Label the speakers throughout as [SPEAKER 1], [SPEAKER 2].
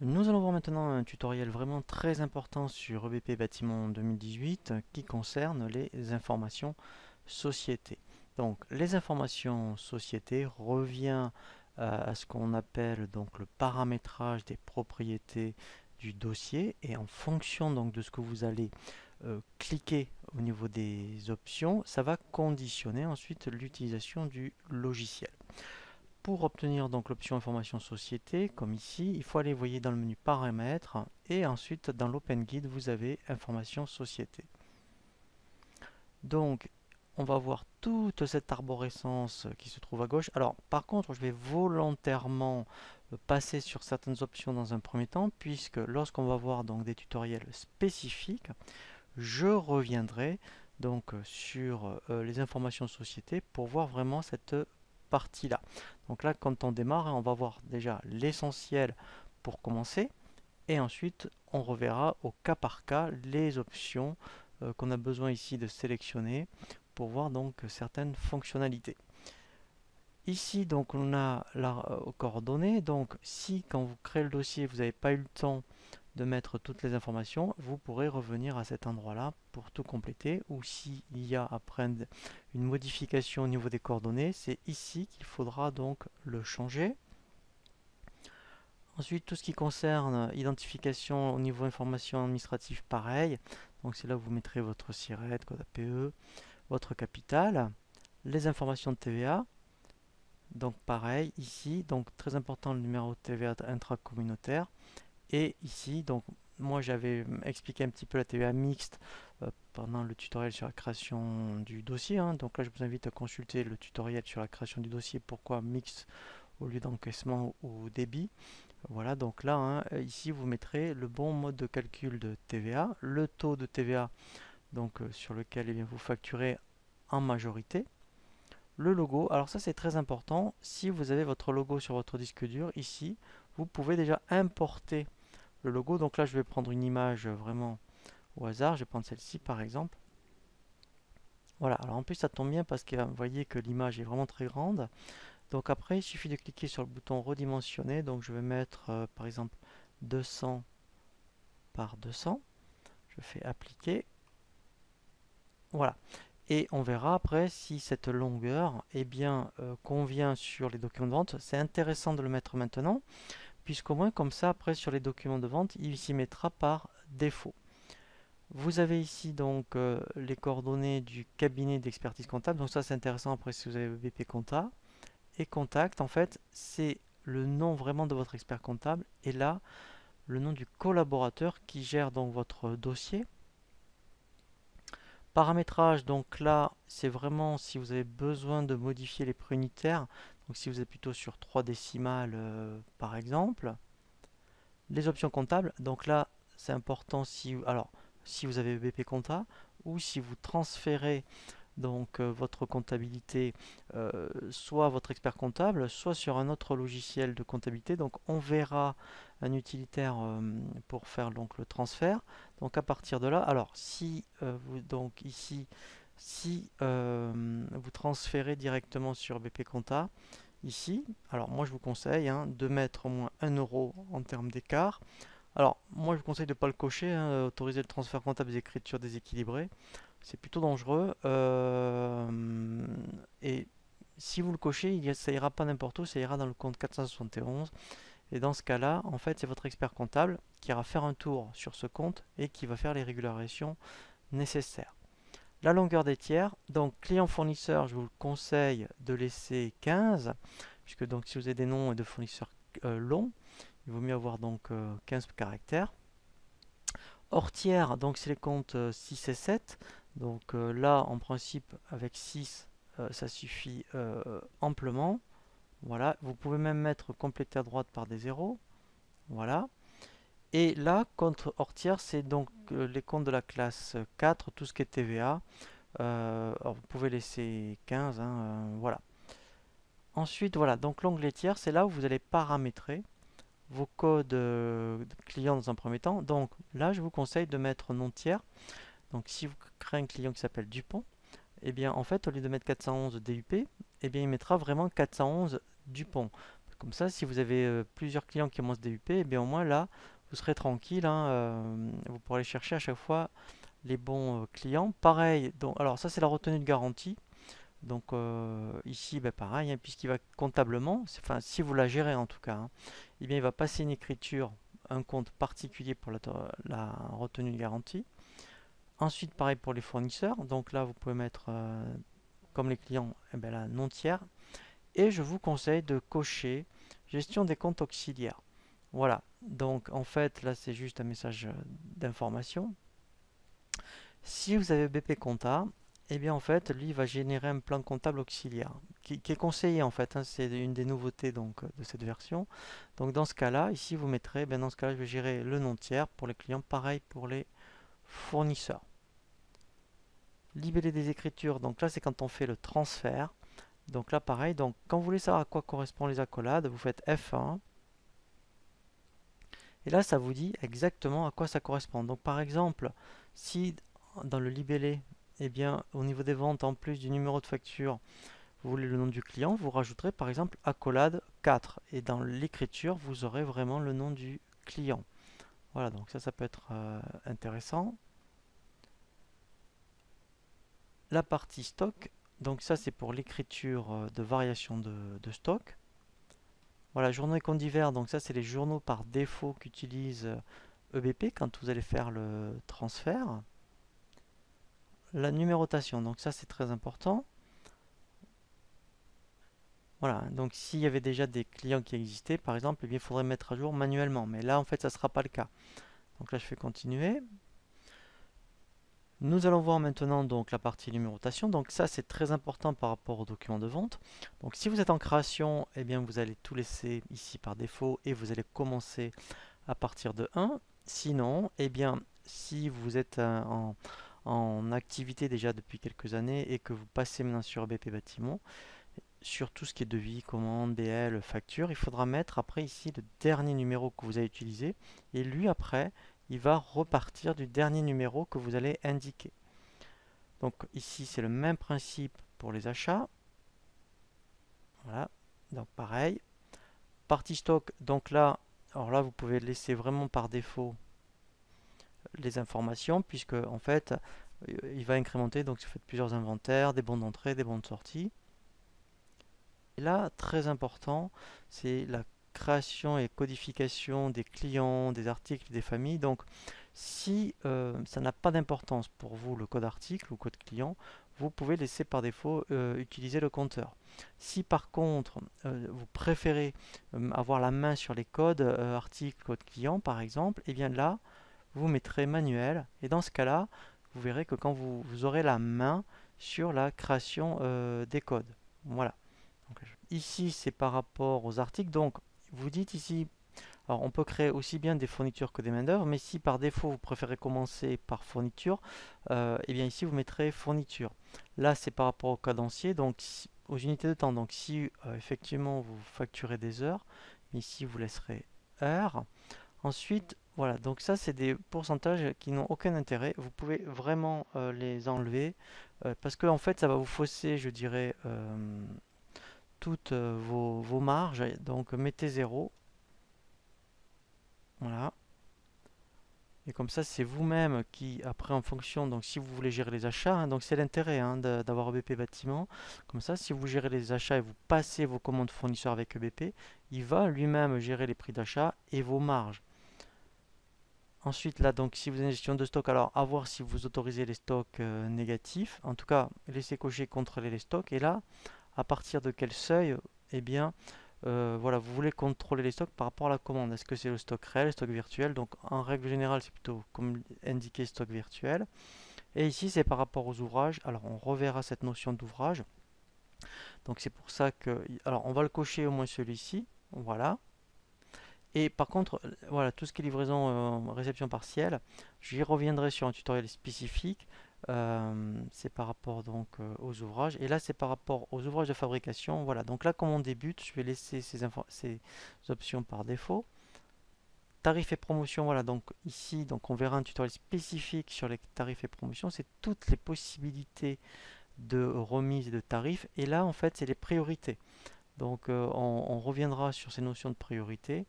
[SPEAKER 1] Nous allons voir maintenant un tutoriel vraiment très important sur EBP Bâtiment 2018 qui concerne les informations société. Donc les informations société revient à ce qu'on appelle donc le paramétrage des propriétés du dossier, et en fonction donc de ce que vous allez cliquer au niveau des options, ça va conditionner ensuite l'utilisation du logiciel. Pour obtenir donc l'option information société, comme ici, il faut aller, vous voyez, dans le menu paramètres, et ensuite dans l'Open Guide, vous avez information société. Donc, on va voir toute cette arborescence qui se trouve à gauche. Alors, par contre, je vais volontairement passer sur certaines options dans un premier temps, puisque lorsqu'on va voir donc des tutoriels spécifiques, je reviendrai donc sur les informations société pour voir vraiment cette partie-là. Donc là, quand on démarre, on va voir déjà l'essentiel pour commencer, et ensuite on reverra au cas par cas les options qu'on a besoin ici de sélectionner pour voir donc certaines fonctionnalités. Ici donc on a la coordonnée. Donc si quand vous créez le dossier vous n'avez pas eu le temps de mettre toutes les informations, vous pourrez revenir à cet endroit-là pour tout compléter, ou s'il y a après une modification au niveau des coordonnées, c'est ici qu'il faudra donc le changer. Ensuite, tout ce qui concerne identification au niveau information administrative, pareil. Donc c'est là où vous mettrez votre SIRET, code APE, votre capital, les informations de TVA. Donc pareil, ici, donc très important le numéro de TVA intracommunautaire. Et ici, donc moi j'avais expliqué un petit peu la TVA mixte pendant le tutoriel sur la création du dossier, hein. Donc là je vous invite à consulter le tutoriel sur la création du dossier, pourquoi mixte au lieu d'encaissement ou débit. Voilà, donc là, hein, ici vous mettrez le bon mode de calcul de TVA, le taux de TVA donc, sur lequel eh bien, vous facturez en majorité. Le logo, alors ça c'est très important, si vous avez votre logo sur votre disque dur, ici, vous pouvez déjà importer le logo. Donc là je vais prendre une image vraiment au hasard, je vais prendre celle-ci par exemple. Voilà, alors en plus ça tombe bien parce que vous voyez que l'image est vraiment très grande. Donc après il suffit de cliquer sur le bouton redimensionner. Donc je vais mettre par exemple 200 par 200. Je fais appliquer. Voilà. Et on verra après si cette longueur convient sur les documents de vente. C'est intéressant de le mettre maintenant, puisqu'au moins comme ça après sur les documents de vente, il s'y mettra par défaut. Vous avez ici donc les coordonnées du cabinet d'expertise comptable. Donc ça c'est intéressant après si vous avez BP Compta. Et contact, en fait, c'est le nom vraiment de votre expert comptable. Et là, le nom du collaborateur qui gère donc votre dossier. Paramétrage, donc là, c'est vraiment si vous avez besoin de modifier les prix unitaires. Donc si vous êtes plutôt sur 3 décimales par exemple. Les options comptables, donc là, c'est important si vous avez BP Compta ou si vous transférez donc votre comptabilité soit à votre expert comptable, soit sur un autre logiciel de comptabilité. Donc on verra un utilitaire pour faire donc le transfert. Donc à partir de là, alors si vous donc ici si vous transférez directement sur BP Compta ici, alors moi je vous conseille de mettre au moins 1 euro en termes d'écart. Alors moi je vous conseille de ne pas le cocher, autoriser le transfert comptable des écritures déséquilibrées. C'est plutôt dangereux. Et si vous le cochez, ça ira pas n'importe où, ça ira dans le compte 471. Et dans ce cas-là, en fait, c'est votre expert comptable qui ira faire un tour sur ce compte et qui va faire les régularisations nécessaires. La longueur des tiers, donc client fournisseur, je vous conseille de laisser 15, puisque donc si vous avez des noms de fournisseurs longs, il vaut mieux avoir donc 15 caractères. Hors tiers, donc c'est les comptes 6 et 7. Donc là, en principe, avec 6, ça suffit amplement. Voilà, vous pouvez même mettre complété à droite par des zéros. Voilà. Et là, compte hors tiers, c'est donc les comptes de la classe 4, tout ce qui est TVA. Alors vous pouvez laisser 15, voilà. Ensuite, voilà, donc l'onglet tiers, c'est là où vous allez paramétrer vos codes clients dans un premier temps. Donc là, je vous conseille de mettre non tiers. Donc si vous créez un client qui s'appelle Dupont, eh bien en fait, au lieu de mettre 411 DUP, eh bien il mettra vraiment 411 Dupont. Comme ça, si vous avez plusieurs clients qui ont ce DUP, et bien au moins là, vous serez tranquille, hein, vous pourrez aller chercher à chaque fois les bons clients. Pareil, donc, alors ça c'est la retenue de garantie. Donc ici, ben, pareil, hein, puisqu'il va comptablement, enfin si vous la gérez en tout cas, hein, eh bien il va passer une écriture, un compte particulier pour la retenue de garantie. Ensuite, pareil pour les fournisseurs. Donc là, vous pouvez mettre, comme les clients, eh ben, la non tiers. Et je vous conseille de cocher gestion des comptes auxiliaires. Voilà. Donc en fait, là, c'est juste un message d'information. Si vous avez BP Compta, eh bien en fait, lui, il va générer un plan comptable auxiliaire qui est conseillé en fait, hein, c'est une des nouveautés donc de cette version. Donc dans ce cas-là, ici vous mettrez, dans ce cas-là, je vais gérer le non tiers pour les clients, pareil pour les fournisseurs. Libeller des écritures, donc là c'est quand on fait le transfert. Donc là pareil, donc quand vous voulez savoir à quoi correspondent les accolades, vous faites F1. Et là ça vous dit exactement à quoi ça correspond. Donc par exemple, si dans le libellé, eh bien au niveau des ventes, en plus du numéro de facture, vous voulez le nom du client, vous rajouterez par exemple accolade 4. Et dans l'écriture, vous aurez vraiment le nom du client. Voilà, donc ça peut être intéressant. La partie stock, donc ça c'est pour l'écriture de variation de stock. Voilà, journaux et comptes divers, donc ça c'est les journaux par défaut qu'utilise EBP quand vous allez faire le transfert. La numérotation, donc ça c'est très important. Voilà, donc s'il y avait déjà des clients qui existaient, par exemple, eh bien, il faudrait mettre à jour manuellement. Mais là, en fait, ça ne sera pas le cas. Donc là, je fais continuer. Nous allons voir maintenant donc la partie numérotation. Donc ça, c'est très important par rapport au document de vente. Donc si vous êtes en création, eh bien, vous allez tout laisser ici par défaut et vous allez commencer à partir de 1. Sinon, eh bien, si vous êtes en activité déjà depuis quelques années et que vous passez maintenant sur BP Bâtiment, sur tout ce qui est devis, commande, BL, facture, il faudra mettre après ici le dernier numéro que vous avez utilisé et lui après il va repartir du dernier numéro que vous allez indiquer. Donc ici c'est le même principe pour les achats. Voilà, donc pareil. Partie stock, donc là, alors là vous pouvez laisser vraiment par défaut les informations puisque en fait il va incrémenter, donc si vous faites plusieurs inventaires, des bons d'entrée, des bons de sortie. Et là, très important, c'est la création et codification des clients, des articles, des familles. Donc, si ça n'a pas d'importance pour vous, le code article ou code client, vous pouvez laisser par défaut utiliser le compteur. Si par contre, vous préférez avoir la main sur les codes article, code client par exemple, et bien là, vous mettrez manuel. Et dans ce cas-là, vous verrez que quand vous aurez la main sur la création des codes. Voilà. Donc, ici, c'est par rapport aux articles. Donc, vous dites ici, alors on peut créer aussi bien des fournitures que des main-d'œuvre, mais si par défaut vous préférez commencer par fourniture, et bien ici vous mettrez fourniture. Là, c'est par rapport au cadencier, donc aux unités de temps. Donc, si effectivement vous facturez des heures, ici vous laisserez heures. Ensuite, voilà, donc ça c'est des pourcentages qui n'ont aucun intérêt. Vous pouvez vraiment les enlever parce que en fait ça va vous fausser, je dirais, toutes vos marges. Donc mettez 0. Voilà. Et comme ça, c'est vous-même qui, après en fonction, donc si vous voulez gérer les achats, hein, donc c'est l'intérêt hein, d'avoir EBP Bâtiment. Comme ça, si vous gérez les achats et vous passez vos commandes fournisseurs avec EBP, il va lui-même gérer les prix d'achat et vos marges. Ensuite, là, donc, si vous avez une gestion de stock, alors à voir si vous autorisez les stocks négatifs. En tout cas, laissez cocher contrôler les stocks. Et là, à partir de quel seuil, eh bien, voilà, vous voulez contrôler les stocks par rapport à la commande. Est-ce que c'est le stock réel, le stock virtuel? Donc, en règle générale, c'est plutôt comme indiqué stock virtuel. Et ici, c'est par rapport aux ouvrages. Alors, on reverra cette notion d'ouvrage. Donc, c'est pour ça que, alors, on va le cocher au moins celui-ci. Voilà. Et par contre, voilà, tout ce qui est livraison, réception partielle, j'y reviendrai sur un tutoriel spécifique. C'est par rapport donc aux ouvrages. Et là, c'est par rapport aux ouvrages de fabrication. Voilà, donc là, comme on débute, je vais laisser ces options par défaut. Tarifs et promotions, voilà, donc ici, donc on verra un tutoriel spécifique sur les tarifs et promotions. C'est toutes les possibilités de remise de tarifs. Et là, en fait, c'est les priorités. Donc on reviendra sur ces notions de priorité.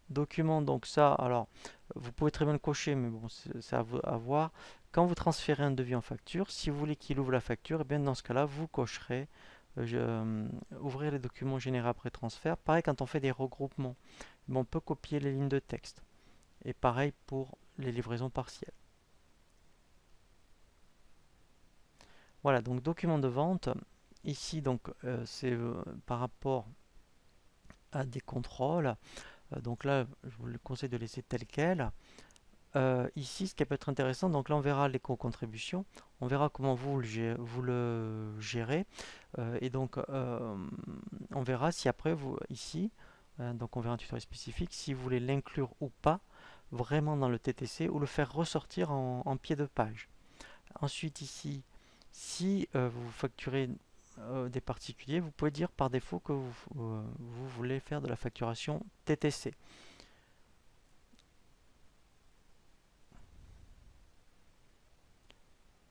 [SPEAKER 1] Document, donc ça, alors vous pouvez très bien le cocher, mais bon, c'est à voir. Quand vous transférez un devis en facture, si vous voulez qu'il ouvre la facture, et bien dans ce cas-là, vous cocherez ouvrir les documents générés après transfert. Pareil quand on fait des regroupements, on peut copier les lignes de texte. Et pareil pour les livraisons partielles. Voilà, donc document de vente. Ici, donc, c'est par rapport à des contrôles. Donc là, je vous le conseille de laisser tel quel. Ici, ce qui peut être intéressant, donc là, on verra l'éco-contribution. On verra comment vous le gérez. Et donc, on verra si après, vous, ici, donc on verra un tutoriel spécifique, si vous voulez l'inclure ou pas vraiment dans le TTC ou le faire ressortir en pied de page. Ensuite, ici, si vous facturez des particuliers, vous pouvez dire par défaut que vous voulez faire de la facturation TTC.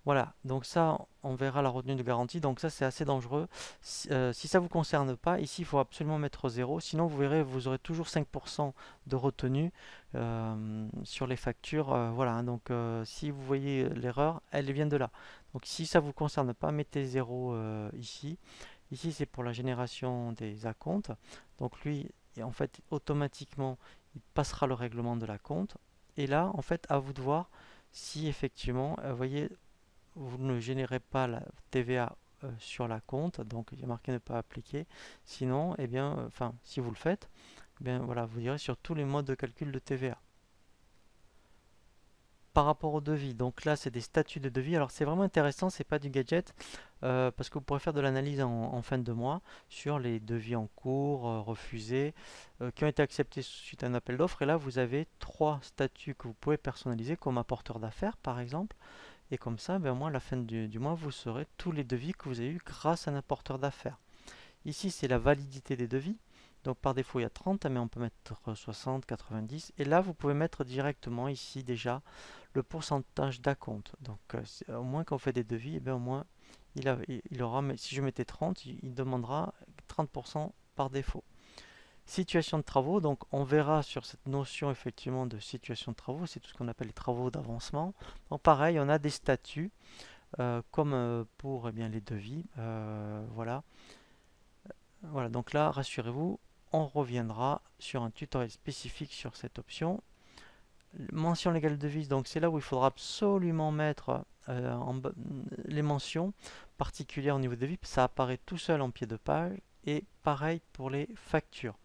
[SPEAKER 1] Voilà, donc ça, on verra la retenue de garantie. Donc ça, c'est assez dangereux. Si ça ne vous concerne pas, ici, il faut absolument mettre 0. Sinon, vous verrez, vous aurez toujours 5% de retenue sur les factures. Voilà, hein. Donc si vous voyez l'erreur, elle vient de là. Donc si ça ne vous concerne pas, mettez 0 ici. Ici, c'est pour la génération des acomptes. Donc lui, en fait, automatiquement, il passera le règlement de l'acompte. Et là, en fait, à vous de voir si effectivement, vous voyez, vous ne générez pas la TVA sur la compte, donc il y a marqué ne pas appliquer. Sinon, eh bien, enfin, si vous le faites, eh bien, voilà, vous direz sur tous les modes de calcul de TVA. Par rapport au devis, donc là c'est des statuts de devis. Alors c'est vraiment intéressant, c'est pas du gadget, parce que vous pourrez faire de l'analyse en fin de mois sur les devis en cours, refusés, qui ont été acceptés suite à un appel d'offres. Et là vous avez trois statuts que vous pouvez personnaliser comme apporteur d'affaires par exemple. Et comme ça, ben, au moins à la fin du mois, vous saurez tous les devis que vous avez eu grâce à un apporteur d'affaires. Ici, c'est la validité des devis. Donc par défaut, il y a 30, mais on peut mettre 60, 90. Et là, vous pouvez mettre directement ici déjà le pourcentage d'acompte. Donc au moins quand on fait des devis, eh bien, au moins il aura, mais si je mettais 30, il demandera 30% par défaut. Situation de travaux, donc on verra sur cette notion effectivement de situation de travaux, c'est tout ce qu'on appelle les travaux d'avancement. Donc pareil, on a des statuts comme pour eh bien, les devis. Voilà. Voilà, donc là, rassurez-vous, on reviendra sur un tutoriel spécifique sur cette option. Mention légale de devise, donc c'est là où il faudra absolument mettre les mentions particulières au niveau de devis. Ça apparaît tout seul en pied de page. Et pareil pour les factures.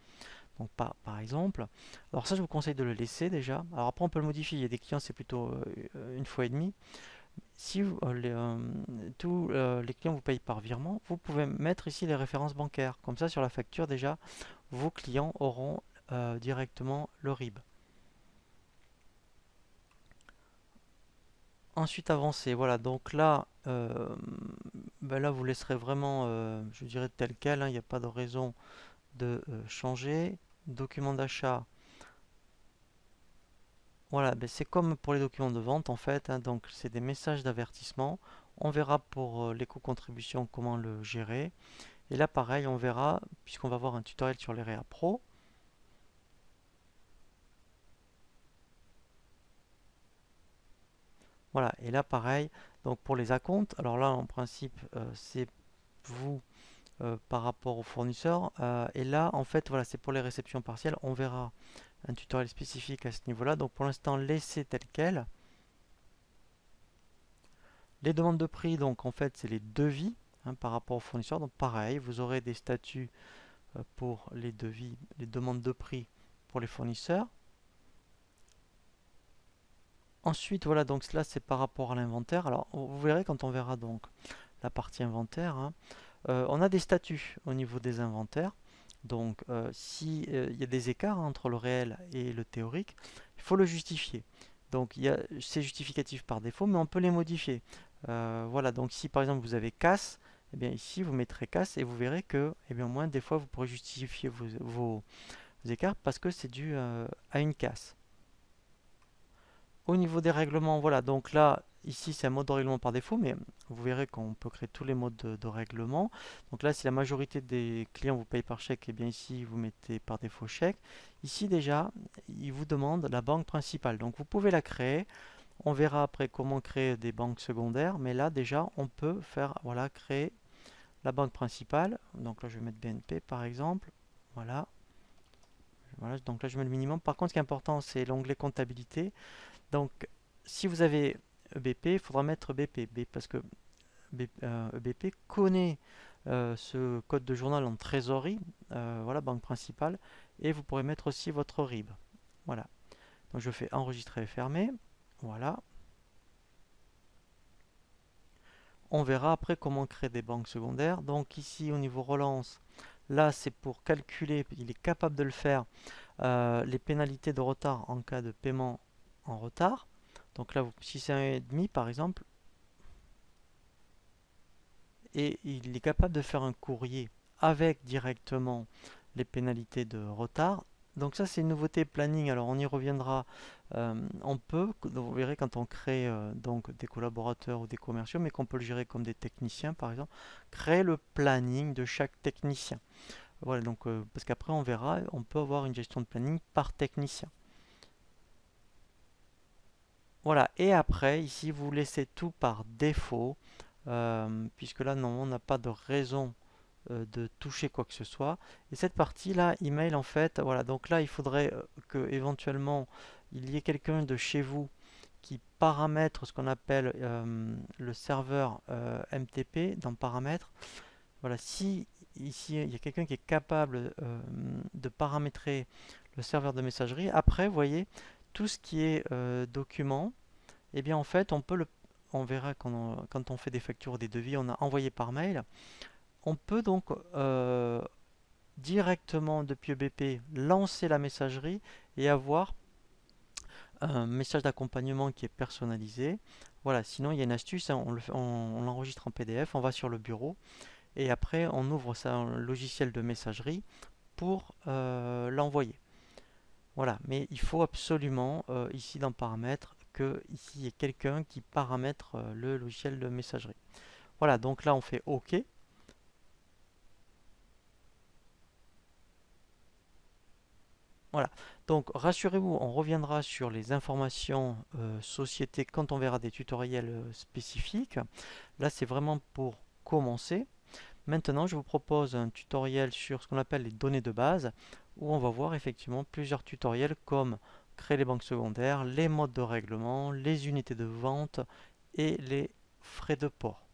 [SPEAKER 1] Donc par exemple, alors ça je vous conseille de le laisser déjà. Alors après on peut le modifier, il y a des clients c'est plutôt une fois et demi. Si tous les clients vous payent par virement, vous pouvez mettre ici les références bancaires. Comme ça sur la facture déjà, vos clients auront directement le RIB. Ensuite avancer, voilà, donc là, ben là vous laisserez vraiment, je dirais tel quel, hein, il n'y a pas de raison de changer. Document d'achat. Voilà, ben c'est comme pour les documents de vente en fait, hein, donc c'est des messages d'avertissement. On verra pour l'éco-contribution comment le gérer. Et là pareil, on verra, puisqu'on va voir un tutoriel sur les Réa Pro. Voilà, et là pareil, donc pour les acomptes, alors là en principe c'est vous par rapport au fournisseur. Et là en fait voilà, c'est pour les réceptions partielles. On verra un tutoriel spécifique à ce niveau-là. Donc pour l'instant, laissez tel quel. Les demandes de prix, donc en fait, c'est les devis hein, par rapport au fournisseur. Donc pareil, vous aurez des statuts pour les devis, les demandes de prix pour les fournisseurs. Ensuite, voilà, donc là, c'est par rapport à l'inventaire. Alors, vous verrez quand on verra donc la partie inventaire, hein, on a des statuts au niveau des inventaires. Donc, si il y a des écarts entre le réel et le théorique, il faut le justifier. Donc, c'est justificatif par défaut, mais on peut les modifier. Voilà, donc si par exemple vous avez casse, eh bien ici vous mettrez casse et vous verrez que, eh bien au moins des fois vous pourrez justifier vos écarts parce que c'est dû à une casse. Au niveau des règlements, voilà, donc là ici c'est un mode de règlement par défaut, mais vous verrez qu'on peut créer tous les modes de règlement. Donc là, si la majorité des clients vous payent par chèque, et bien ici vous mettez par défaut chèque. Ici déjà, il vous demande la banque principale. Donc vous pouvez la créer. On verra après comment créer des banques secondaires, mais là déjà on peut faire, voilà, créer la banque principale. Donc là je vais mettre BNP par exemple. Voilà. Voilà, donc là je mets le minimum. Par contre, ce qui est important, c'est l'onglet comptabilité. Donc si vous avez EBP, il faudra mettre BP, parce que EBP connaît ce code de journal en trésorerie, voilà, banque principale, et vous pourrez mettre aussi votre RIB. Voilà. Donc je fais enregistrer et fermer. Voilà. On verra après comment créer des banques secondaires. Donc ici au niveau relance, là c'est pour calculer, il est capable de le faire, les pénalités de retard en cas de paiement en retard. Donc là, si c'est 1,5 par exemple, et il est capable de faire un courrier avec directement les pénalités de retard. Donc ça c'est une nouveauté planning, alors on y reviendra. On peut, vous verrez quand on crée donc des collaborateurs ou des commerciaux, mais qu'on peut le gérer comme des techniciens par exemple, créer le planning de chaque technicien. Voilà, donc parce qu'après on verra, on peut avoir une gestion de planning par technicien. Voilà, et après, ici, vous laissez tout par défaut, puisque là, non, on n'a pas de raison de toucher quoi que ce soit. Et cette partie-là, email, en fait, voilà, donc là, il faudrait que éventuellement il y ait quelqu'un de chez vous qui paramètre ce qu'on appelle le serveur MTP dans paramètres. Voilà, si ici, il y a quelqu'un qui est capable de paramétrer le serveur de messagerie, après, vous voyez, tout ce qui est document, eh bien en fait on verra quand on fait des factures ou des devis, on a envoyé par mail. On peut donc directement depuis EBP lancer la messagerie et avoir un message d'accompagnement qui est personnalisé. Voilà, sinon il y a une astuce, hein, on l'enregistre en PDF, on va sur le bureau et après on ouvre ça un logiciel de messagerie pour l'envoyer. Voilà, mais il faut absolument, ici dans paramètres, que ici il y ait quelqu'un qui paramètre le logiciel de messagerie. Voilà, donc là on fait OK. Voilà, donc rassurez-vous, on reviendra sur les informations société quand on verra des tutoriels spécifiques. Là c'est vraiment pour commencer. Maintenant je vous propose un tutoriel sur ce qu'on appelle les données de base, où on va voir effectivement plusieurs tutoriels comme créer les banques secondaires, les modes de règlement, les unités de vente et les frais de port.